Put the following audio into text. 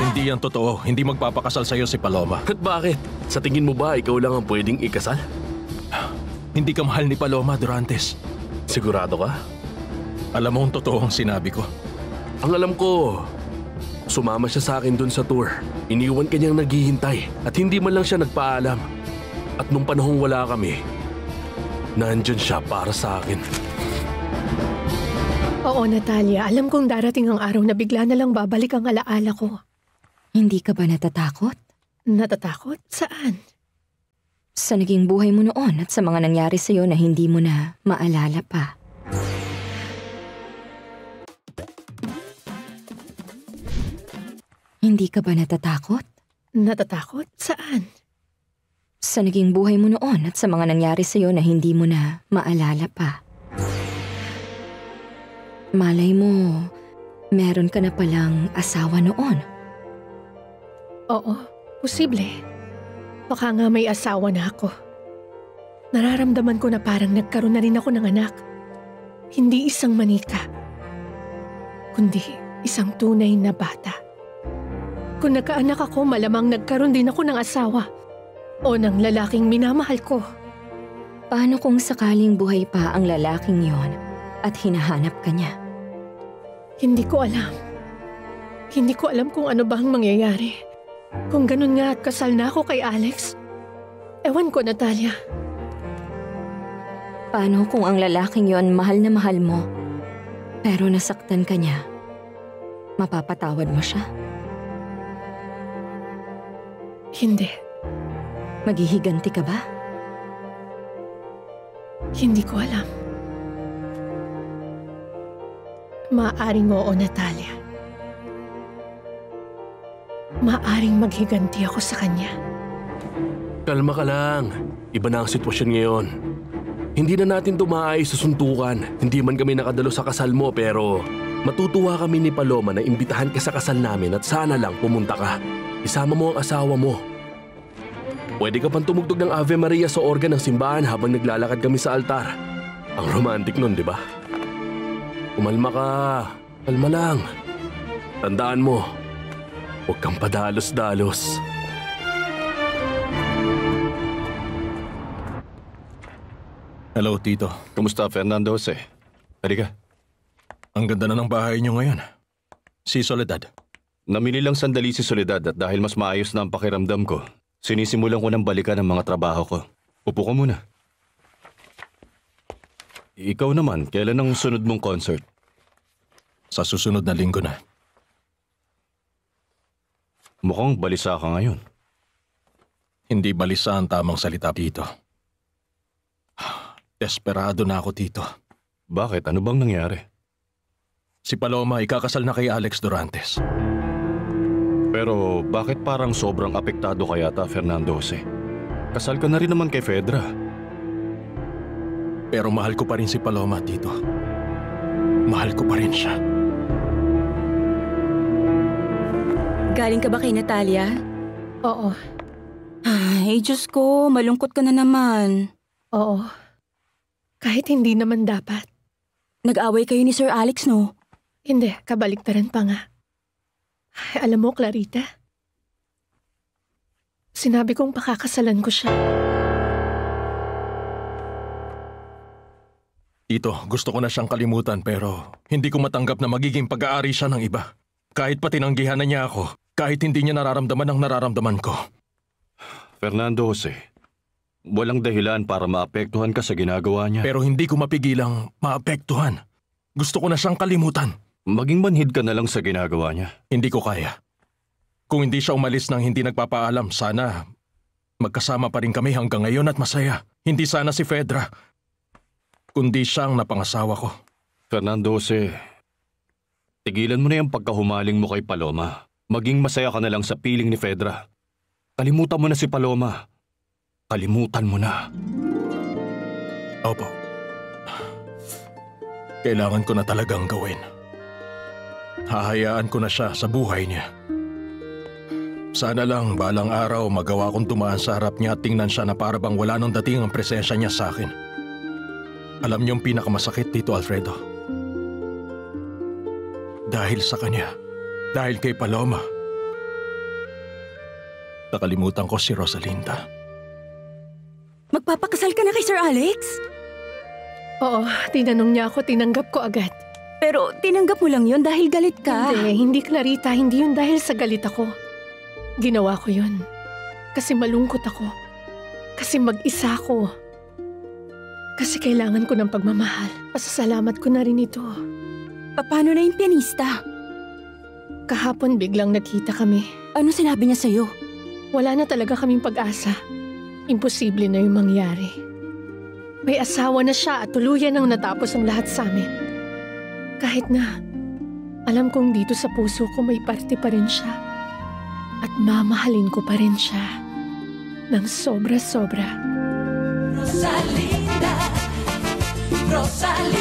Hindi yan totoo. Hindi magpapakasal sa'yo si Paloma. At bakit? Sa tingin mo ba ikaw lang ang pwedeng ikasal? Hindi ka mahal ni Paloma, Durantes. Sigurado ka? Alam mo ang totoo ang sinabi ko. Ang alam ko, sumama siya sa akin dun sa tour. Iniwan kanyang naghihintay at hindi man lang siya nagpaalam. At nung panahong wala kami, nandyan siya para sa akin. Oo, Natalia. Alam kong darating ang araw na bigla na lang babalik ang alaala ko. Hindi ka ba natatakot? Natatakot? Saan? Sa naging buhay mo noon at sa mga nangyari sa'yo na hindi mo na maalala pa. Hindi ka ba natatakot? Natatakot? Saan? Sa naging buhay mo noon at sa mga nangyari sa'yo na hindi mo na maalala pa. Malay mo, meron ka na palang asawa noon. Oo, posible. Baka nga may asawa na ako. Nararamdaman ko na parang nagkaroon na rin ako ng anak. Hindi isang manika, kundi isang tunay na bata. Kung nagkaanak ako, malamang nagkaroon din ako ng asawa o ng lalaking minamahal ko. Paano kung sakaling buhay pa ang lalaking yon at hinahanap ka niya? Hindi ko alam. Hindi ko alam kung ano ba ang mangyayari. Kung ganun nga at kasal na ako kay Alex, ewan ko, Natalia. Paano kung ang lalaking yon mahal na mahal mo, pero nasaktan ka niya? Mapapatawad mo siya? Hindi. Maghihiganti ka ba? Hindi ko alam. Maaring oo, Natalia. Maaring maghiganti ako sa kanya. Kalma ka lang. Iba na ang sitwasyon ngayon. Hindi na natin tumaayos sa suntukan. Hindi man kami nakadalo sa kasal mo pero matutuwa kami ni Paloma na imbitahan ka sa kasal namin at sana lang pumunta ka. Isama mo ang asawa mo. Pwede ka pang tumugtog ng Ave Maria sa organ ng simbahan habang naglalakad kami sa altar. Ang romantic nun, di ba? Umalma ka. Kalma lang. Tandaan mo, huwag kang padalos-dalos. Hello, Tito. Kumusta, Fernando Jose? Halika. Ang ganda na ng bahay niyo ngayon. Si Soledad. Namili lang sandali si Soledad at dahil mas maayos na ang pakiramdam ko, sinisimulan ko ng balikan ang mga trabaho ko. Upo ka muna. Ikaw naman, kailan ang sunod mong concert? Sa susunod na linggo na. Mukhang balisa ka ngayon. Hindi balisa ang tamang salita, Tito. Desperado na ako, Tito. Bakit? Ano bang nangyari? Si Paloma ikakasal na kay Alex Durantes. Pero bakit parang sobrang apektado ka yata, Fernando Jose? Kasal ka na rin naman kay Fedra. Pero mahal ko pa rin si Paloma, Tito. Mahal ko pa rin siya. Galing ka ba kay Natalia? Oo. Ay, Diyos ko, malungkot ka na naman. Oo. Kahit hindi naman dapat. Nag-away kayo ni Sir Alex, no? Hindi, kabaliktaran pa nga. Ay, alam mo, Clarita, sinabi kong pakakasalan ko siya. Tito, gusto ko na siyang kalimutan pero hindi ko matanggap na magiging pag-aari siya ng iba. Kahit pa tinanggihan na niya ako, kahit hindi niya nararamdaman ang nararamdaman ko. Fernando Jose, walang dahilan para maapektuhan ka sa ginagawa niya. Pero hindi ko mapigilang maapektuhan. Gusto ko na siyang kalimutan. Maging manhid ka na lang sa ginagawa niya. Hindi ko kaya. Kung hindi siya umalis nang hindi nagpapaalam, sana magkasama pa rin kami hanggang ngayon at masaya. Hindi sana si Fedra, kundi siyang napangasawa ko. Fernando Jose, tigilan mo na yung pagkahumaling mo kay Paloma. Maging masaya ka na lang sa piling ni Fedra. Kalimutan mo na si Paloma. Kalimutan mo na. Opo. Kailangan ko na talagang gawin. Hahayaan ko na siya sa buhay niya. Sana lang balang araw magawa kong dumaan sa harap niya at tingnan siya na para bang wala nang dating ang presensya niya sa akin. Alam niyo yung pinakamasakit dito, Alfredo? Dahil sa kanya, dahil kay Paloma, Nakalimutan ko si Rosalinda. Magpapakasal ka na kay Sir Alex? Oo, tinanong niya ako, tinanggap ko agad. Pero tinanggap mo lang yon dahil galit ka. Hindi Clarita, hindi yun dahil sa galit ako. Ginawa ko yun. Kasi malungkot ako. Kasi mag-isa ako. Kasi kailangan ko ng pagmamahal. Pasasalamat ko na rin ito. Paano na yung pianista? Kahapon biglang nakita kami. Ano sinabi niya sa'yo? Wala na talaga kaming pag-asa. Imposible na yung mangyari. May asawa na siya at tuluyan ang natapos ang lahat sa amin. Kahit na, alam kong dito sa puso ko may parte pa rin siya. At mamahalin ko pa rin siya. Ng sobra-sobra. Rosalinda, Rosalinda.